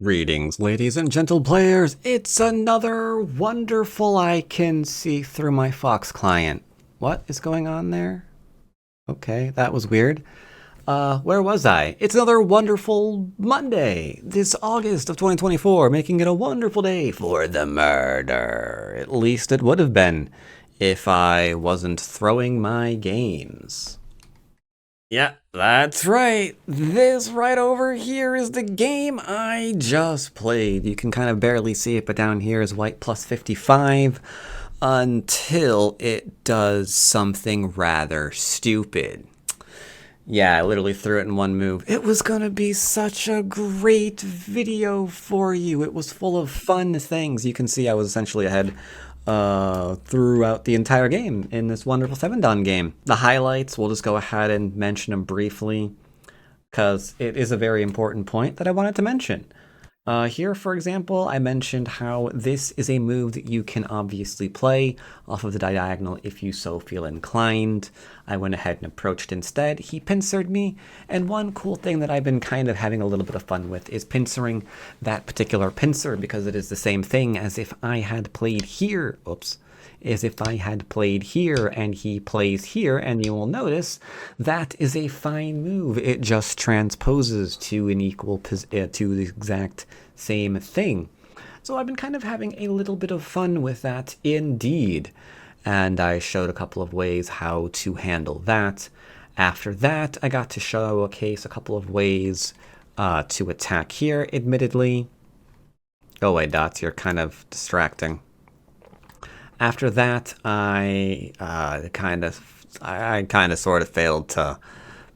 Greetings, ladies and gentle players. It's another wonderful I can see through my Fox client. What is going on there? Okay, that was weird. Where was I? It's another wonderful Monday, this August of 2024, making it a wonderful day for the murder. At least it would have been if I wasn't throwing my games. Yeah, that's right. This right over here is the game I just played. You can kind of barely see it, but down here is white plus 55 until it does something rather stupid. Yeah, I literally threw it in one move. It was gonna be such a great video for you. It was full of fun things. You can see I was essentially ahead throughout the entire game in this wonderful 7-dan game. The highlights, we'll just go ahead and mention them briefly because it is a very important point that I wanted to mention. Here, for example, I mentioned how this is a move that you can obviously play off of the diagonal if you so feel inclined. I went ahead and approached instead. He pincered me, and one cool thing that I've been kind of having a little bit of fun with is pincering that particular pincer because it is the same thing as if I had played here. Oops. As if I had played here and he plays here, and you will notice that is a fine move. It just transposes to an equal to the exact same thing. So I've been kind of having a little bit of fun with that indeed. And I showed a couple of ways how to handle that. After that, I got to showcase a couple of ways to attack here, admittedly. Oh wait, Dots, you're kind of distracting. After that, I kind of sort of failed to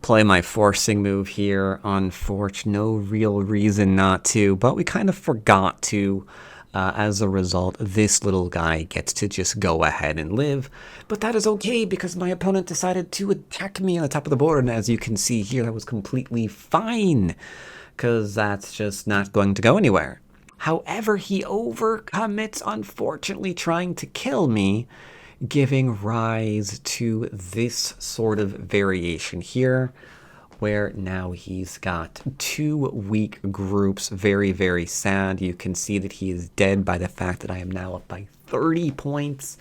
play my forcing move here. Unfortunately, no real reason not to, but we kind of forgot to. As a result, this little guy gets to just go ahead and live. But that is okay because my opponent decided to attack me on the top of the board. And as you can see here, that was completely fine because that's just not going to go anywhere. However, he overcommits, unfortunately, trying to kill me, giving rise to this sort of variation here, where now he's got two weak groups. Very, very sad. You can see that he is dead by the fact that I am now up by 30 points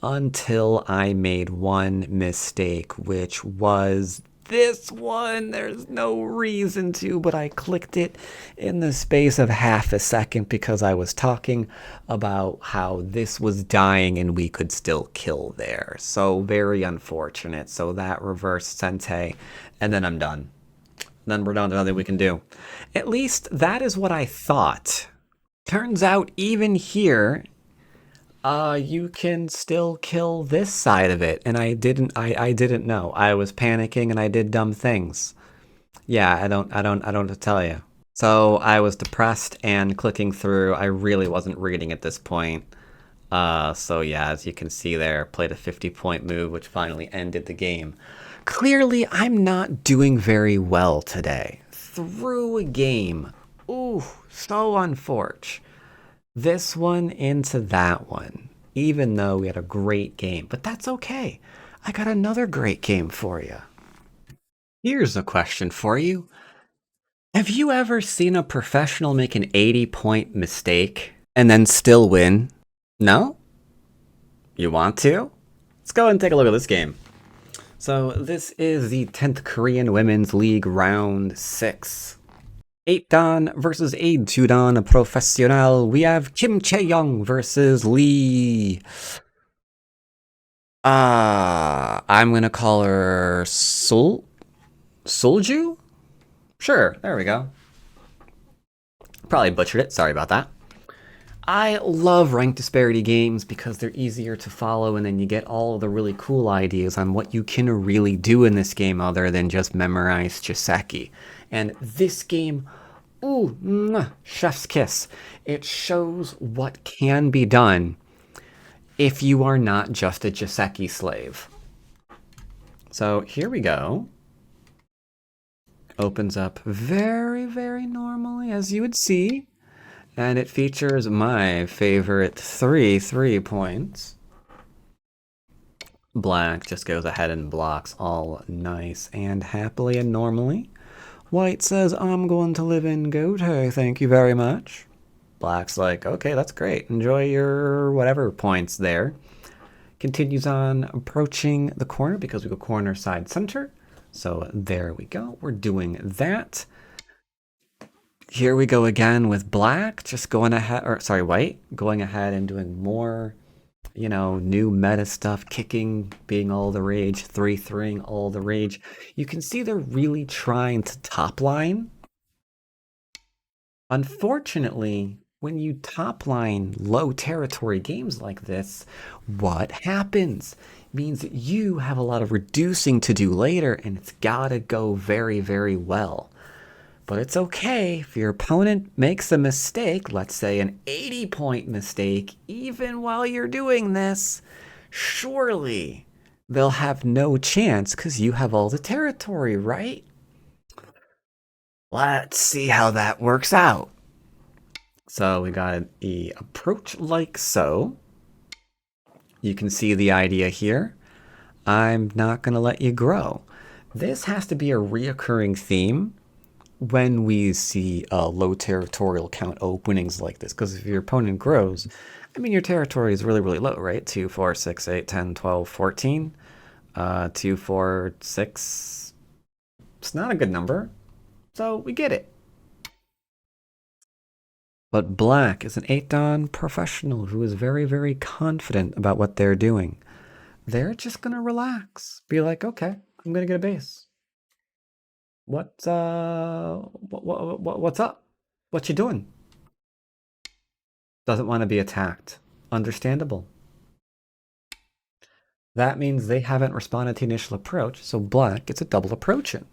until I made one mistake, which was this one. There's no reason to, but I clicked it in the space of half a second because I was talking about how this was dying and we could still kill there. So very unfortunate. So that reverse sente, and then I'm done. Then we're done to nothing we can do. At least that is what I thought. Turns out even here, you can still kill this side of it, and I didn't know. I was panicking and I did dumb things. Yeah, I don't tell you. So I was depressed and clicking through. I really wasn't reading at this point. So yeah, as you can see there, played a 50-point move, which finally ended the game. Clearly, I'm not doing very well today. Through a game. Ooh, so unfortunate. This one into that one, even though we had a great game. But that's okay. I got another great game for you. Here's a question for you. Have you ever seen a professional make an 80-point mistake and then still win? No? You want to? Let's go and take a look at this game. So this is the 10th Korean Women's League Round 6. 8-dan versus 2-dan Professional. We have Kim Chae-young versus Lee. I'm gonna call her Solju? Sure, there we go. Probably butchered it, sorry about that. I love rank disparity games because they're easier to follow and then you get all of the really cool ideas on what you can really do in this game other than just memorize Joseki. And this game, ooh, mwah, chef's kiss. It shows what can be done if you are not just a Joseki slave. So here we go. Opens up very, very normally, as you would see. And it features my favorite 3 points. Black just goes ahead and blocks all nice and happily and normally. White says, I'm going to live in Goto, thank you very much. Black's like, okay, that's great. Enjoy your whatever points there. Continues on approaching the corner because we go corner, side, center. So there we go. We're doing that. Here we go again with black, just going ahead, or sorry, white, going ahead and doing more, new meta stuff, kicking being all the rage, 3-3ing all the rage. You can see they're really trying to top line. Unfortunately, when you top line low territory games like this, what happens? It means that you have a lot of reducing to do later, and it's gotta go very, very well. But it's okay if your opponent makes a mistake, let's say an 80-point mistake, even while you're doing this, surely they'll have no chance because you have all the territory, right? Let's see how that works out. So we got the approach like so. You can see the idea here. I'm not going to let you grow. This has to be a reoccurring theme when we see low territorial count openings like this, because if your opponent grows, I mean, your territory is really, really low, right? 2, 4, 6, 8, 10, 12, 14. 2, 4, 6. It's not a good number, so we get it. But black is an 8-dan professional who is very, very confident about what they're doing. They're just going to relax. Be like, okay, I'm going to get a base. What's up? What you doing? Doesn't want to be attacked. Understandable. That means they haven't responded to initial approach, so black gets a double approach in.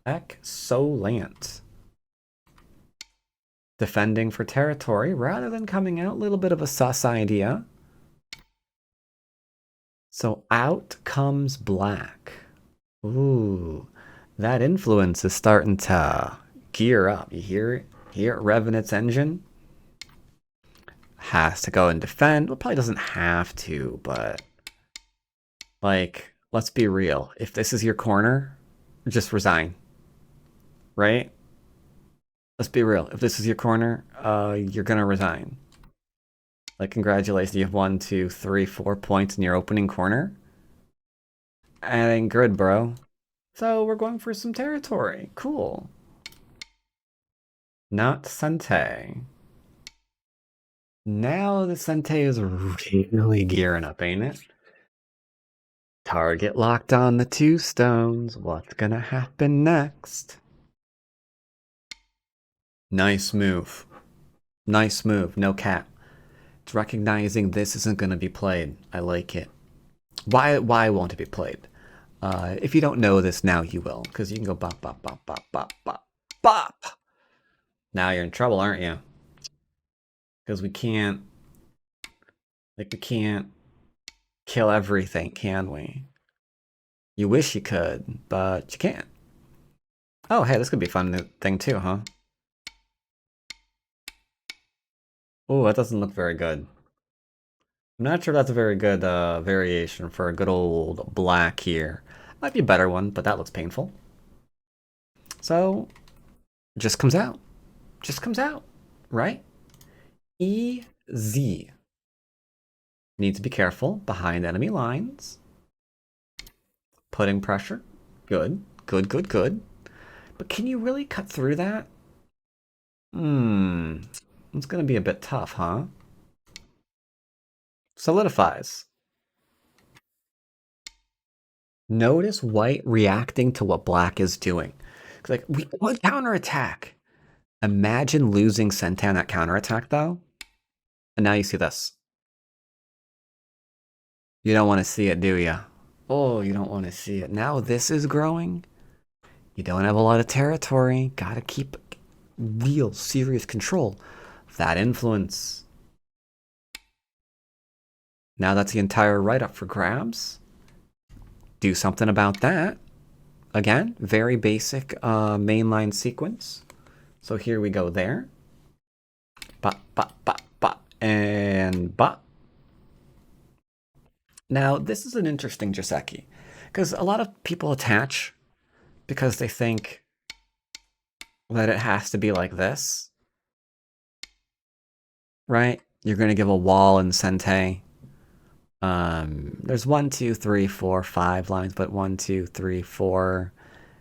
Excellent. Defending for territory rather than coming out. A little bit of a sus idea. So out comes black. Ooh, that influence is starting to gear up. You hear it? Hear it revving its engine? Has to go and defend. Well, probably doesn't have to, but like, let's be real. If this is your corner, just resign. Right? Let's be real. If this is your corner, you're gonna resign. Like, congratulations, you have 1, 2, 3, 4 points in your opening corner. That ain't good, bro. So we're going for some territory. Cool. Not Sente. Now the Sente is really gearing up, ain't it? Target locked on the 2 stones. What's gonna happen next? Nice move. Nice move. No cap. It's recognizing this isn't gonna be played. I like it. Why won't it be played? If you don't know this now, you will, because you can go bop, bop, bop, bop, bop, bop, bop. Now you're in trouble, aren't you? Because we can't kill everything, can we? You wish you could, but you can't. Oh, hey, this could be a fun thing too, huh? Oh, that doesn't look very good. I'm not sure that's a very good variation for a good old black here. Might be a better one, but that looks painful. So, just comes out. Just comes out, right? EZ. Need to be careful behind enemy lines. Putting pressure. Good. Good, good, good. But can you really cut through that? It's going to be a bit tough, huh? Solidifies. Notice white reacting to what black is doing. Like, we would counterattack. Imagine losing Sentan that counterattack, though. And now you see this. You don't want to see it, do you? Oh, you don't want to see it. Now this is growing. You don't have a lot of territory. Gotta keep real serious control of that influence. Now that's the entire write-up for grabs. Do something about that. Again, very basic mainline sequence. So here we go there. Ba, ba, ba, ba, and ba. Now, this is an interesting Joseki, because a lot of people attach because they think that it has to be like this, right? You're going to give a wall in Sente. There's 1, 2, 3, 4, 5 lines, but 1, 2, 3, 4.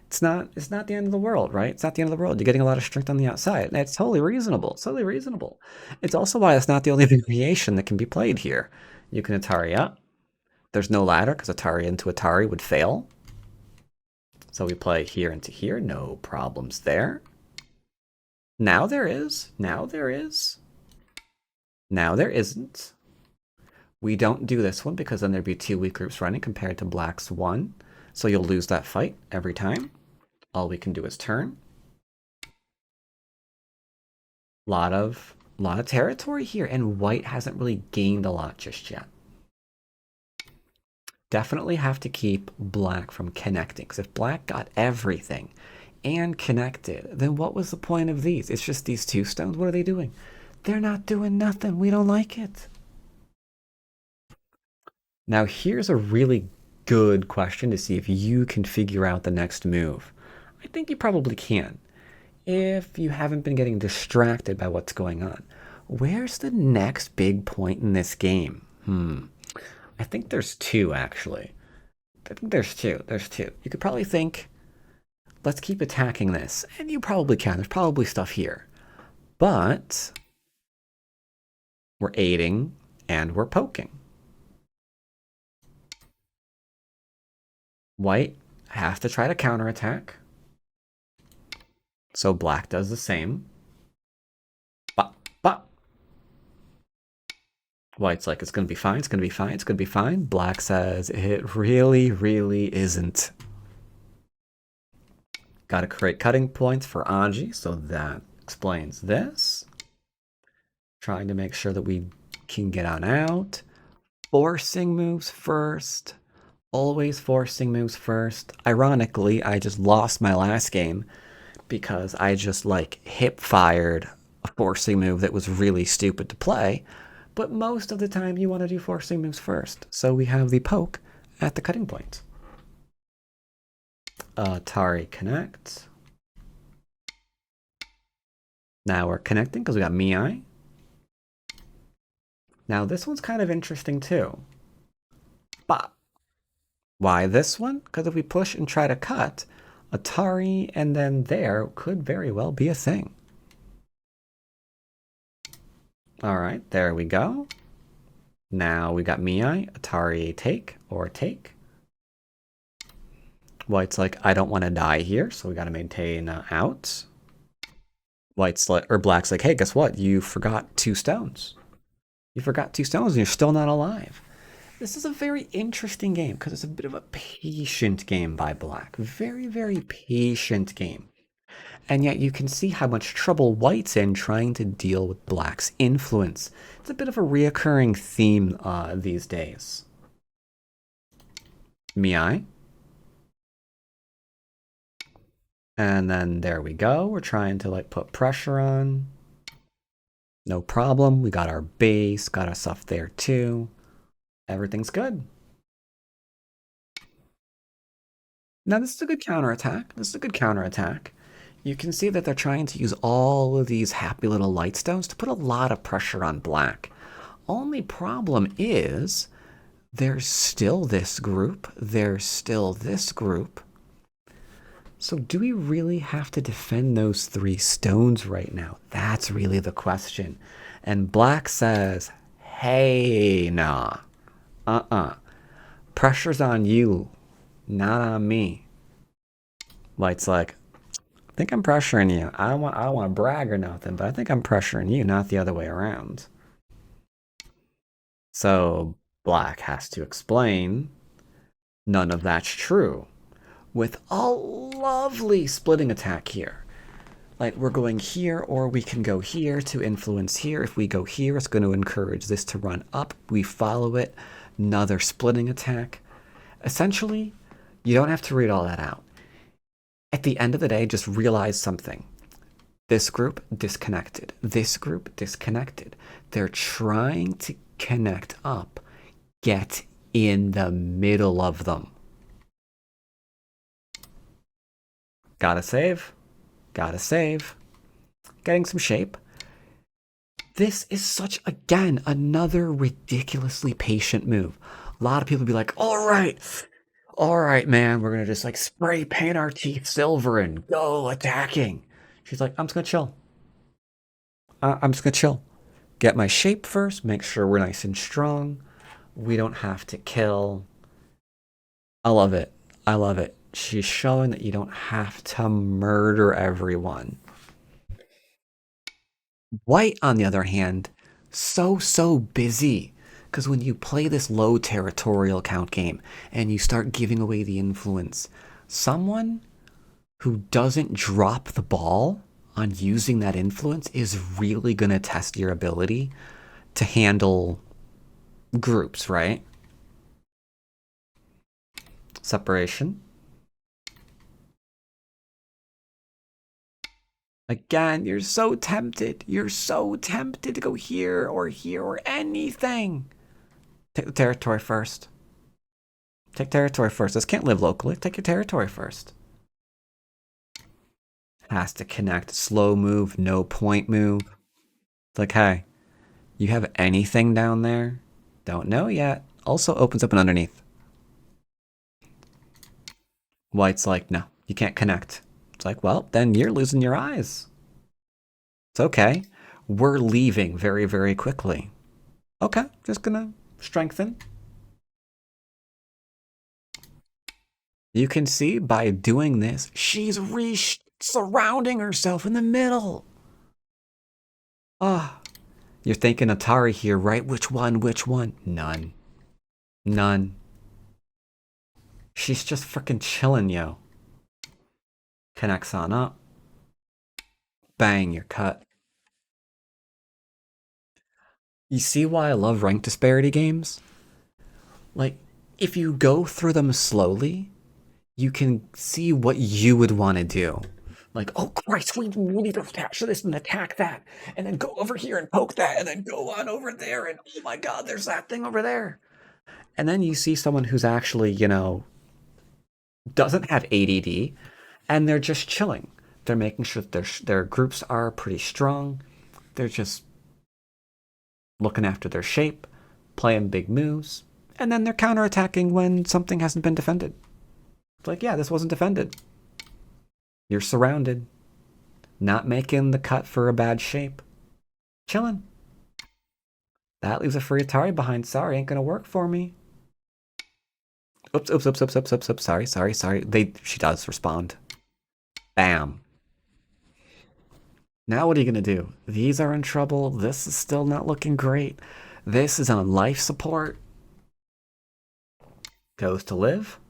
It's not the end of the world, right? It's not the end of the world. You're getting a lot of strength on the outside. And it's totally reasonable. It's totally reasonable. It's also why it's not the only variation that can be played here. You can Atari up. There's no ladder because Atari into Atari would fail. So we play here into here. No problems there. Now there is. Now there is. Now there isn't. We don't do this one because then there'd be 2 weak groups running compared to black's 1. So you'll lose that fight every time. All we can do is turn. Lot of territory here, and white hasn't really gained a lot just yet. Definitely have to keep black from connecting, because if black got everything and connected, then what was the point of these? It's just these 2 stones. What are they doing? They're not doing nothing. We don't like it. Now here's a really good question to see if you can figure out the next move. I think you probably can, if you haven't been getting distracted by what's going on. Where's the next big point in this game? I think there's 2, actually. I think there's 2. There's 2. You could probably think, let's keep attacking this. And you probably can. There's probably stuff here. But we're aiding and we're poking. White has to try to counterattack. So black does the same. But white's like, it's going to be fine, it's going to be fine, it's going to be fine. Black says, it really, really isn't. Got to create cutting points for Anji, so that explains this. Trying to make sure that we can get on out. Forcing moves first. Always forcing moves first. Ironically, I just lost my last game because I just like hip fired a forcing move that was really stupid to play. But most of the time you want to do forcing moves first. So we have the poke at the cutting point. Atari connect. Now we're connecting because we got Miai. Now this one's kind of interesting too. But why this one? Because if we push and try to cut, Atari and then there could very well be a thing. All right, there we go. Now we got Miai, Atari take or take. White's like, I don't want to die here, so we got to maintain out. White's like, or black's like, hey, guess what? You forgot 2 stones. You forgot 2 stones and you're still not alive. This is a very interesting game because it's a bit of a patient game by black. Very, very patient game. And yet you can see how much trouble white's in trying to deal with black's influence. It's a bit of a reoccurring theme these days. Miai. And then there we go. We're trying to like put pressure on. No problem. We got our base, got our stuff there too. Everything's good. Now this is a good counterattack. This is a good counterattack. You can see that they're trying to use all of these happy little light stones to put a lot of pressure on black. Only problem is there's still this group. There's still this group. So do we really have to defend those 3 stones right now? That's really the question. And black says, hey, nah. Pressure's on you, not on me. White's like, I think I'm pressuring you. I don't want to brag or nothing, but I think I'm pressuring you, not the other way around. So black has to explain none of that's true with a lovely splitting attack here. Like we're going here or we can go here to influence here. If we go here, it's going to encourage this to run up. We follow it. Another splitting attack. Essentially, you don't have to read all that out. At the end of the day, just realize something. This group disconnected. This group disconnected. They're trying to connect up. Get in the middle of them. Gotta save. Gotta save. Getting some shape. This is such, again, another ridiculously patient move. A lot of people be like, all right, man, we're gonna just like spray paint our teeth silver and go attacking. She's like, I'm just gonna chill. I'm just gonna chill. Get my shape first, make sure we're nice and strong. We don't have to kill. I love it. I love it. She's showing that you don't have to murder everyone. White, on the other hand, so busy. Because when you play this low territorial count game and you start giving away the influence, someone who doesn't drop the ball on using that influence is really going to test your ability to handle groups, right? Separation. Again, you're so tempted. You're so tempted to go here or anything. Take the territory first. Take territory first. This can't live locally. Take your territory first. Has to connect. Slow move, no point move. It's like, hey, you have anything down there? Don't know yet. Also opens up an underneath. White's like, no, you can't connect. It's like, well, then you're losing your eyes. It's okay. We're leaving very quickly. Okay, just gonna strengthen. You can see by doing this, she's surrounding herself in the middle. Ah, you're thinking Atari here, right? Which one? Which one? None. None. She's just freaking chilling, yo. Connects on up. Bang, you're cut. You see why I love rank disparity games? Like, if you go through them slowly, you can see what you would want to do. Like, oh Christ, we need to attach this and attack that, and then go over here and poke that, and then go on over there, and oh my god, there's that thing over there. And then you see someone who's actually, doesn't have ADD, and they're just chilling. They're making sure that their groups are pretty strong. They're just looking after their shape, playing big moves, and then they're counterattacking when something hasn't been defended. It's like, yeah, this wasn't defended. You're surrounded. Not making the cut for a bad shape. Chilling. That leaves a free Atari behind. Sorry, ain't gonna work for me. Oops. Sorry. She does respond. Bam. Now what are you gonna do? These are in trouble. This is still not looking great. This is on life support. Goes to live.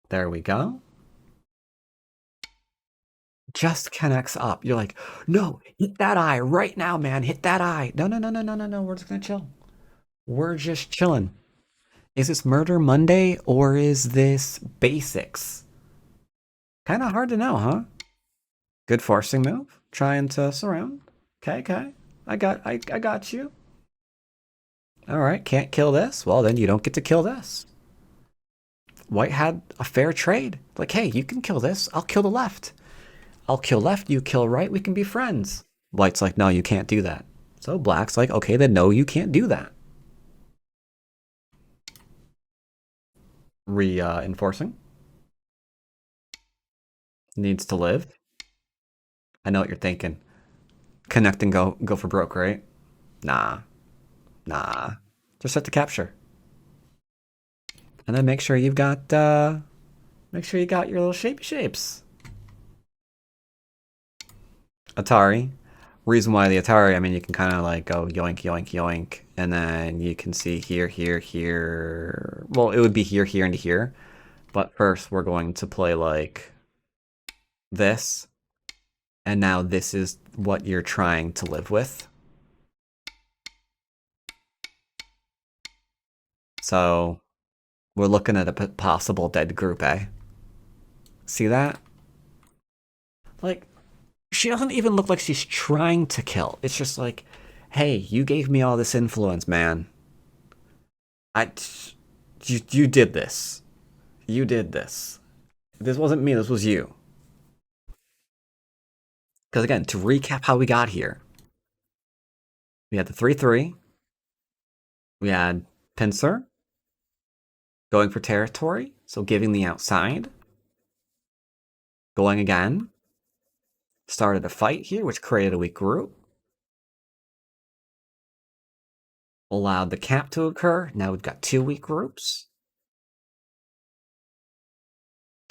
There we go. Just connects up. You're like, no, hit that eye right now, man. Hit that eye. No. We're just gonna chill. We're just chilling. Is this Murder Monday or is this basics? Kind of hard to know, huh? Good forcing move. Trying to surround. Okay. I got you. All right, can't kill this. Well, then you don't get to kill this. White had a fair trade. Like, hey, you can kill this. I'll kill the left. I'll kill left, you kill right, we can be friends. White's like, no, you can't do that. So Black's like, okay, then no, you can't do that. Reinforcing. Needs to live. I know what you're thinking. Connect and go for broke, right? Nah. Just set the capture. And then make sure you got your little shapey shapes. Atari. Reason why the Atari, I mean, you can kind of like go yoink, and then you can see here. Well, it would be here, and here. But first, we're going to play like this. And now this is what you're trying to live with. So we're looking at a possible dead group, eh? See that? Like, she doesn't even look like she's trying to kill. It's just like, hey, you gave me all this influence, man. You did this. You did this. This wasn't me, this was you. Because again, to recap how we got here, we had the 3-3. We had Pincer going for territory, so giving the outside. Going again. Started a fight here, which created a weak group. Allowed the cap to occur. Now we've got 2 weak groups.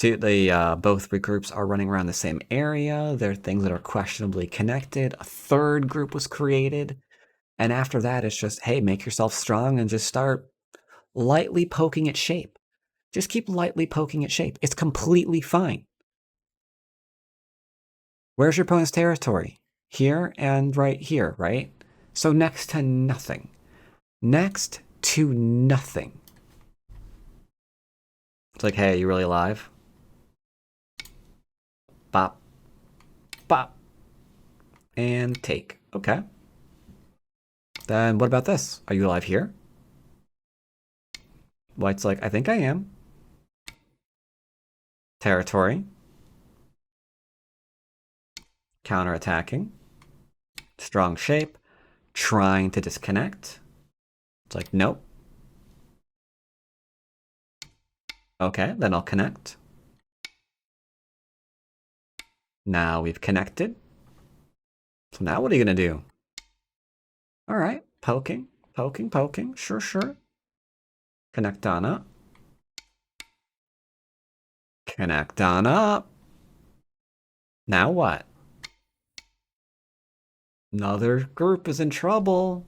Both weak groups are running around the same area. There are things that are questionably connected. A 3rd group was created. And after that, it's just, hey, make yourself strong and just start lightly poking at shape. Just keep lightly poking at shape. It's completely fine. Where's your opponent's territory? Here and right here, right? So next to nothing. Next to nothing. It's like, hey, are you really alive? Bop. Bop. And take. Okay. Then what about this? Are you alive here? White's like, I think I am. Territory. Counterattacking. Strong shape. Trying to disconnect. It's like, nope. Okay, then I'll connect. Now we've connected. So now what are you going to do? All right, poking, poking, poking. Sure, sure. Connect on up. Connect on up. Now what? Another group is in trouble.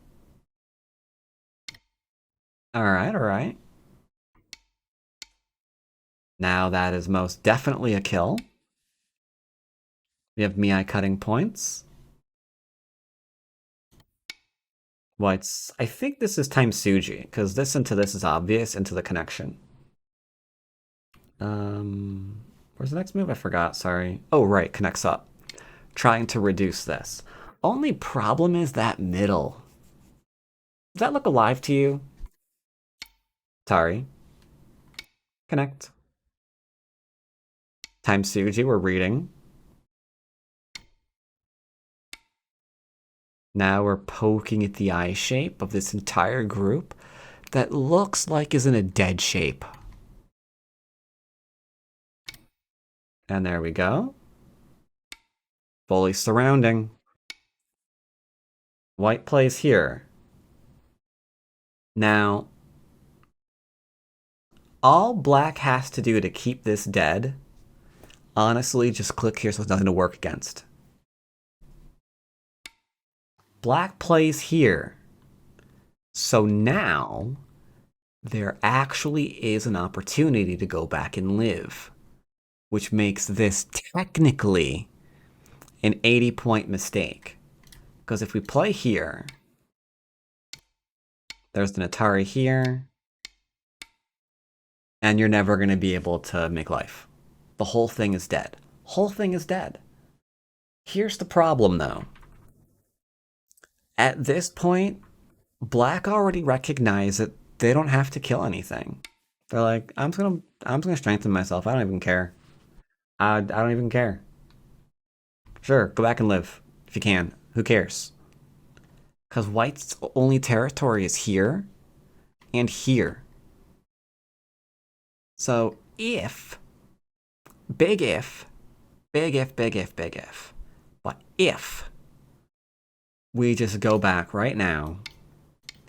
All right, all right. Now that is most definitely a kill. We have Miai cutting points. White's, I think this is time Suji, because this into this is obvious into the connection. Where's the next move? I forgot, sorry. Oh, right, connects up. Trying to reduce this. Only problem is that middle. Does that look alive to you? Sorry. Connect. Time Suji, we're reading. Now we're poking at the eye shape of this entire group that looks like is in a dead shape. And there we go. Fully surrounding. White plays here. Now, all black has to do to keep this dead, honestly, just click here so it's nothing to work against. Black plays here. So now, there actually is an opportunity to go back and live, which makes this technically an 80-point mistake. Because if we play here, there's an Atari here, and you're never going to be able to make life. The whole thing is dead. Whole thing is dead. Here's the problem, though. At this point, black already recognized that they don't have to kill anything. They're like, I'm just gonna strengthen myself. I don't even care. I don't even care. Sure, go back and live if you can. Who cares? Because white's only territory is here and here. So if, big if, big if, big if, big if, but if we just go back right now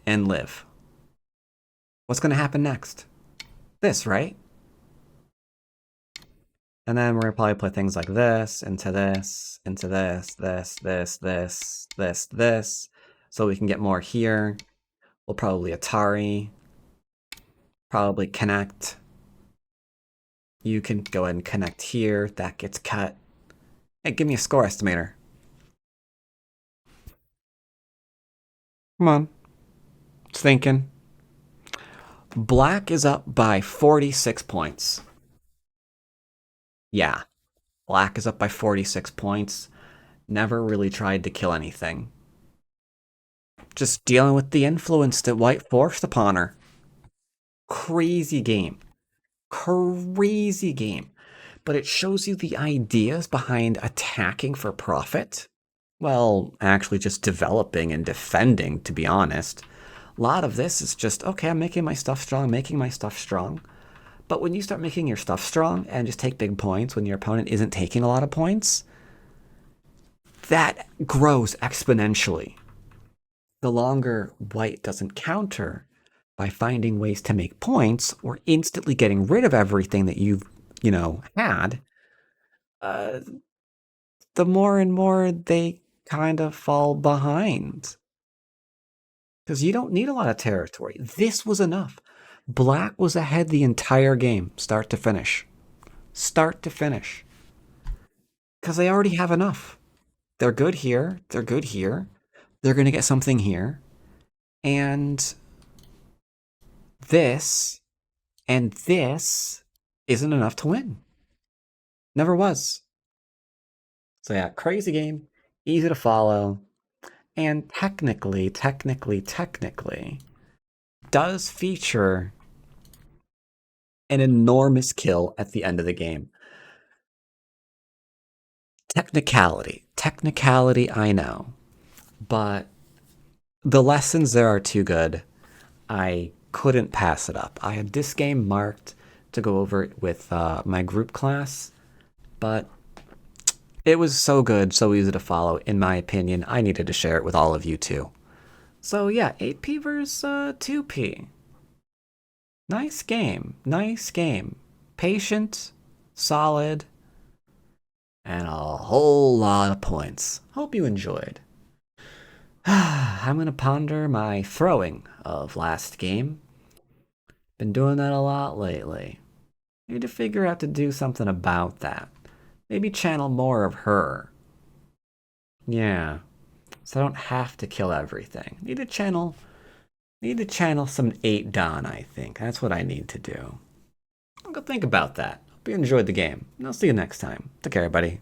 and live, what's going to happen next? This, right? And then we're going to probably put things like this, into this, into this, this, so we can get more here. We'll probably Atari, probably connect. You can go ahead and connect here. That gets cut. Hey, give me a score estimator. Come on. It's thinking. Black is up by 46 points. Yeah. Black is up by 46 points. Never really tried to kill anything. Just dealing with the influence that white forced upon her. Crazy game. Crazy game. but it shows you the ideas behind attacking for profit. Well, actually just developing and defending, to be honest. A lot of this is just, okay, I'm making my stuff strong, making my stuff strong. But when you start making your stuff strong and just take big points when your opponent isn't taking a lot of points, that grows exponentially. The longer white doesn't counter by finding ways to make points or instantly getting rid of everything that you've, had, uh, the more and more they kind of fall behind. Because you don't need a lot of territory. This was enough. Black was ahead the entire game, start to finish. Start to finish. Because they already have enough. They're good here. They're good here. They're going to get something here. And this and this isn't enough to win. Never was. So yeah, crazy game. Easy to follow. And technically, does feature an enormous kill at the end of the game. Technicality, I know. But the lessons there are too good. I couldn't pass it up. I had this game marked to go over it with my group class, but it was so good, so easy to follow. In my opinion, I needed to share it with all of you too. So yeah, 8P versus 2P. Nice game. Nice game. Patient, solid, and a whole lot of points. Hope you enjoyed. I'm going to ponder my throwing of last game. Been doing that a lot lately. Need to figure out to do something about that. Maybe channel more of her. Yeah. So I don't have to kill everything. Need to channel some 8 Don, I think. That's what I need to do. I'll go think about that. Hope you enjoyed the game. And I'll see you next time. Take care, everybody.